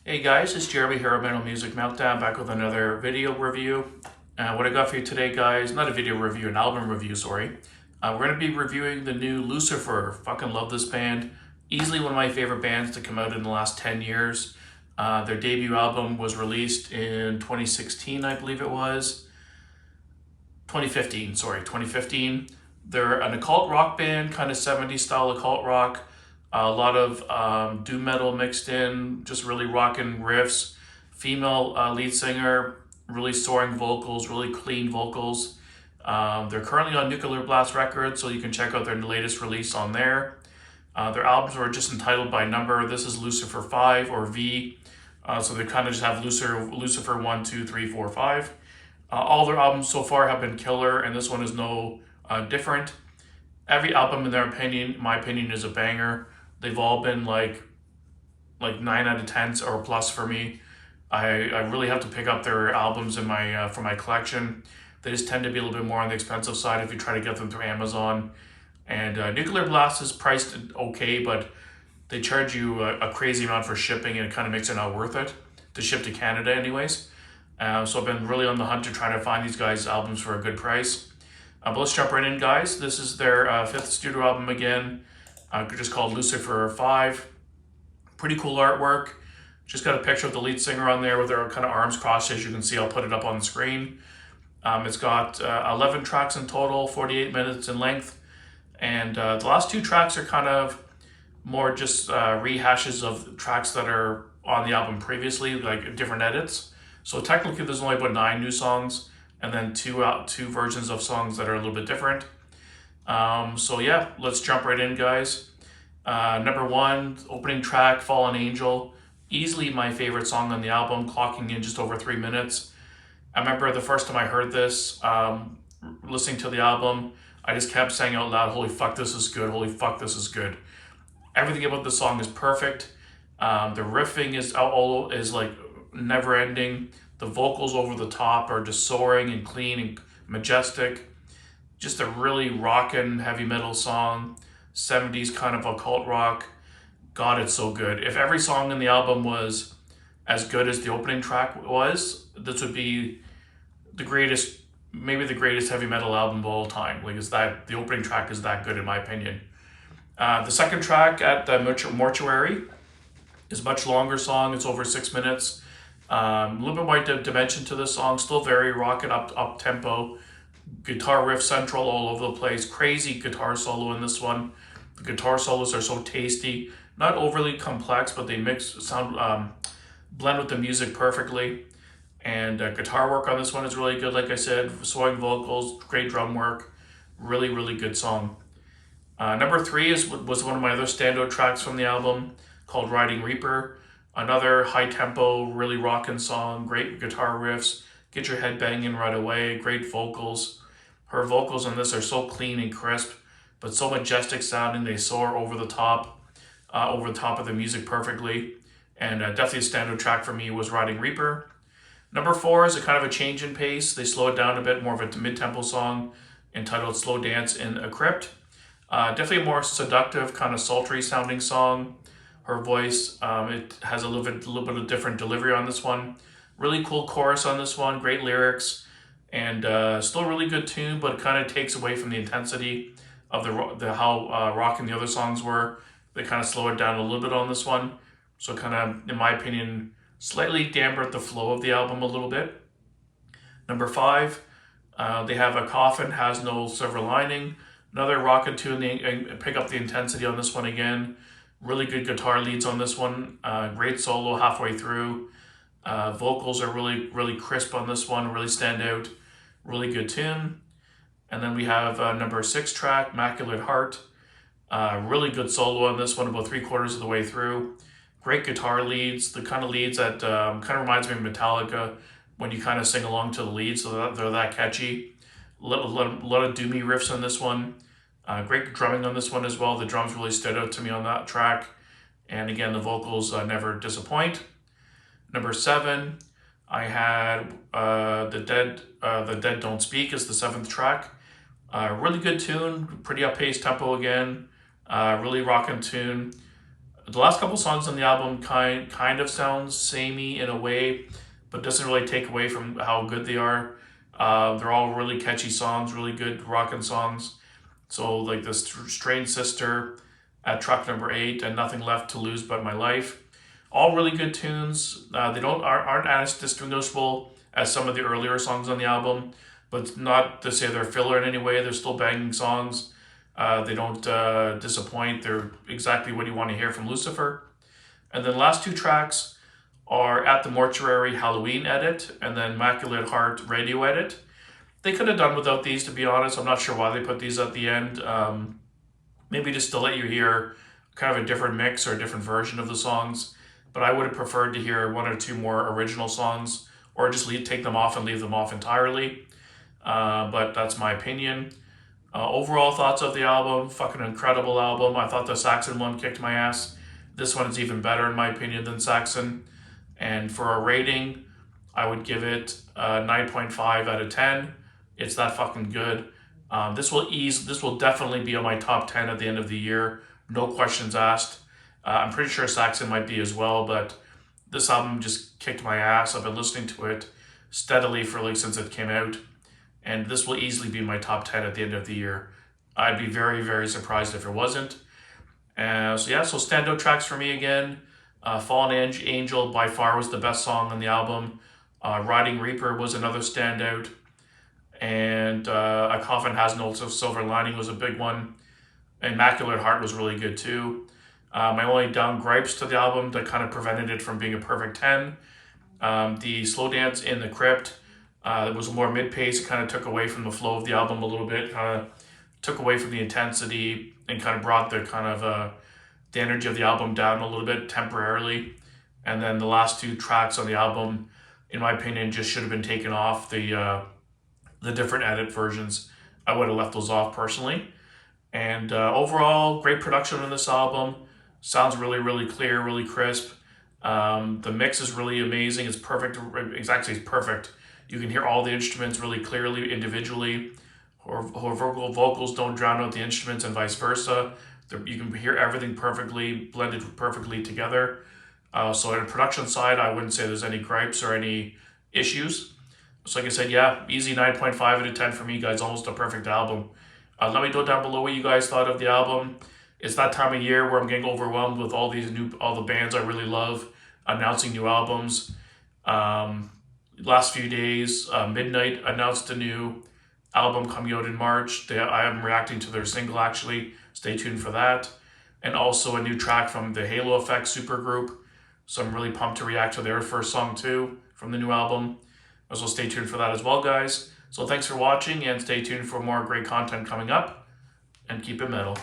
Hey guys, it's Jeremy here at Metal Music Meltdown, back with another video review. What I got for you today, guys, not a video review, an album review, sorry. We're going to be reviewing the new Lucifer. Fucking love this band. Easily one of my favorite bands to come out in the last 10 years. Their debut album was released in 2016, I believe it was. 2015, sorry, 2015. They're an occult rock band, kind of 70s style occult rock. A lot of doom metal mixed in, just really rocking riffs. Female lead singer, really soaring vocals, really clean vocals. They're currently on Nuclear Blast Records, so you can check out their latest release on there. Their albums were just entitled by number. This is Lucifer 5 or V. So they kind of just have Lucifer 1, 2, 3, 4, 5. All their albums so far have been killer, and this one is no different. Every album, in their opinion, my opinion, is a banger. They've all been like 9 out of 10 or plus for me. I really have to pick up their albums in my for my collection. They just tend to be a little bit more on the expensive side if you try to get them through Amazon. And Nuclear Blast is priced okay, but they charge you a crazy amount for shipping, and it kind of makes it not worth it to ship to Canada anyways. So I've been really on the hunt to try to find these guys' albums for a good price. But let's jump right in, guys. This is their fifth studio album again. Just called Lucifer 5. Pretty cool artwork. Just got a picture of the lead singer on there with their kind of arms crossed, as you can see. I'll put it up on the screen. It's got 11 tracks in total, 48 minutes in length. And the last two tracks are kind of more just rehashes of tracks that are on the album previously, like different edits. So technically there's only about 9 new songs, and then two versions of songs that are a little bit different. So yeah, let's jump right in, guys. Number 1, opening track, Fallen Angel. Easily my favorite song on the album, clocking in just over 3 minutes. I remember the first time I heard this, listening to the album, I just kept saying out loud, holy fuck, this is good, holy fuck, this is good. Everything about the song is perfect. The riffing is like never ending. The vocals over the top are just soaring and clean and majestic. Just a really rockin' heavy metal song, 70s kind of occult rock. God, it's so good. If every song in the album was as good as the opening track was, this would be the greatest, maybe the greatest heavy metal album of all time. Like, the opening track is that good in my opinion. The second track, At the Mortuary, is a much longer song. It's over 6 minutes. A little bit more dimension to this song, still very rockin' up tempo. Guitar riff central all over the place. Crazy guitar solo in this one. The guitar solos are so tasty. Not overly complex, but they blend with the music perfectly. And guitar work on this one is really good. Like I said, soaring vocals, great drum work. Really, really good song. Number 3 was one of my other standout tracks from the album, called Riding Reaper. Another high tempo, really rockin' song. Great guitar riffs. Get your head banging right away. Great vocals. Her vocals on this are so clean and crisp, but so majestic sounding. They soar over the top of the music perfectly. And definitely a standout track for me was Riding Reaper. Number 4 is a kind of a change in pace. They slow it down a bit, more of a mid-tempo song entitled Slow Dance in a Crypt. Definitely a more seductive, kind of sultry sounding song. Her voice, it has a little bit of different delivery on this one. Really cool chorus on this one, great lyrics, and still a really good tune, but it kind of takes away from the intensity of how rocking the other songs were. They kind of slow it down a little bit on this one. So kind of, in my opinion, slightly dampened the flow of the album a little bit. Number 5, they have A Coffin Has No Silver Lining. Another rockin' tune, they pick up the intensity on this one again. Really good guitar leads on this one. Great solo halfway through. Vocals are really, really crisp on this one, really stand out. Really good tune. And then we have number 6 track, Immaculate Heart. Really good solo on this one, about 3/4 of the way through. Great guitar leads, the kind of leads that kind of reminds me of Metallica when you kind of sing along to the leads, so that they're that catchy. A lot of doomy riffs on this one. Great drumming on this one as well. The drums really stood out to me on that track. And again, the vocals never disappoint. Number 7, I had The Dead Don't Speak is the 7th track. Really good tune, pretty up-paced tempo again. Really rockin' tune. The last couple songs on the album kind of sounds samey in a way, but doesn't really take away from how good they are. They're all really catchy songs, really good rockin' songs. So like the Strange Sister at track number 8 and Nothing Left to Lose But My Life. All really good tunes. They aren't as distinguishable as some of the earlier songs on the album, but not to say they're filler in any way. They're still banging songs. They don't disappoint. They're exactly what you want to hear from Lucifer. And then the last 2 tracks are At the Mortuary Halloween edit and then Immaculate Heart Radio edit. They could have done without these, to be honest. I'm not sure why they put these at the end. Maybe just to let you hear kind of a different mix or a different version of the songs. But I would have preferred to hear 1 or 2 more original songs, or just take them off and leave them off entirely. But that's my opinion. Overall thoughts of the album, fucking incredible album. I thought the Saxon one kicked my ass. This one is even better in my opinion than Saxon. And for a rating, I would give it 9.5 out of 10. It's that fucking good. This will definitely be on my top 10 at the end of the year. No questions asked. I'm pretty sure Saxon might be as well, but this album just kicked my ass. I've been listening to it steadily since it came out, and this will easily be my top 10 at the end of the year. I'd be very, very surprised if it wasn't. So standout tracks for me again. Fallen Angel by far was the best song on the album. Riding Reaper was another standout. And A Coffin Has No Silver Lining was a big one. Immaculate Heart was really good too. My only down gripes to the album that kind of prevented it from being a perfect 10. The slow dance in the Crypt, it was more mid-pace. It kind of took away from the flow of the album a little bit. Kind of took away from the intensity and kind of brought the kind of the energy of the album down a little bit temporarily. And then the last 2 tracks on the album, in my opinion, just should have been taken off the different edit versions. I would have left those off personally. And overall, great production on this album. Sounds really, really clear, really crisp. The mix is really amazing. It's perfect. It's perfect. You can hear all the instruments really clearly individually. Or vocals don't drown out the instruments and vice versa. You can hear everything perfectly, blended perfectly together. So on the production side, I wouldn't say there's any gripes or any issues. So like I said, yeah, easy 9.5 out of 10 for me, guys. Almost a perfect album. Let me know down below what you guys thought of the album. It's that time of year where I'm getting overwhelmed with all the bands I really love announcing new albums. Last few days, Midnight announced a new album coming out in March. I am reacting to their single actually. Stay tuned for that. And also a new track from the Halo Effect supergroup. So I'm really pumped to react to their first song too from the new album. So stay tuned for that as well, guys. So thanks for watching and stay tuned for more great content coming up. And keep it metal.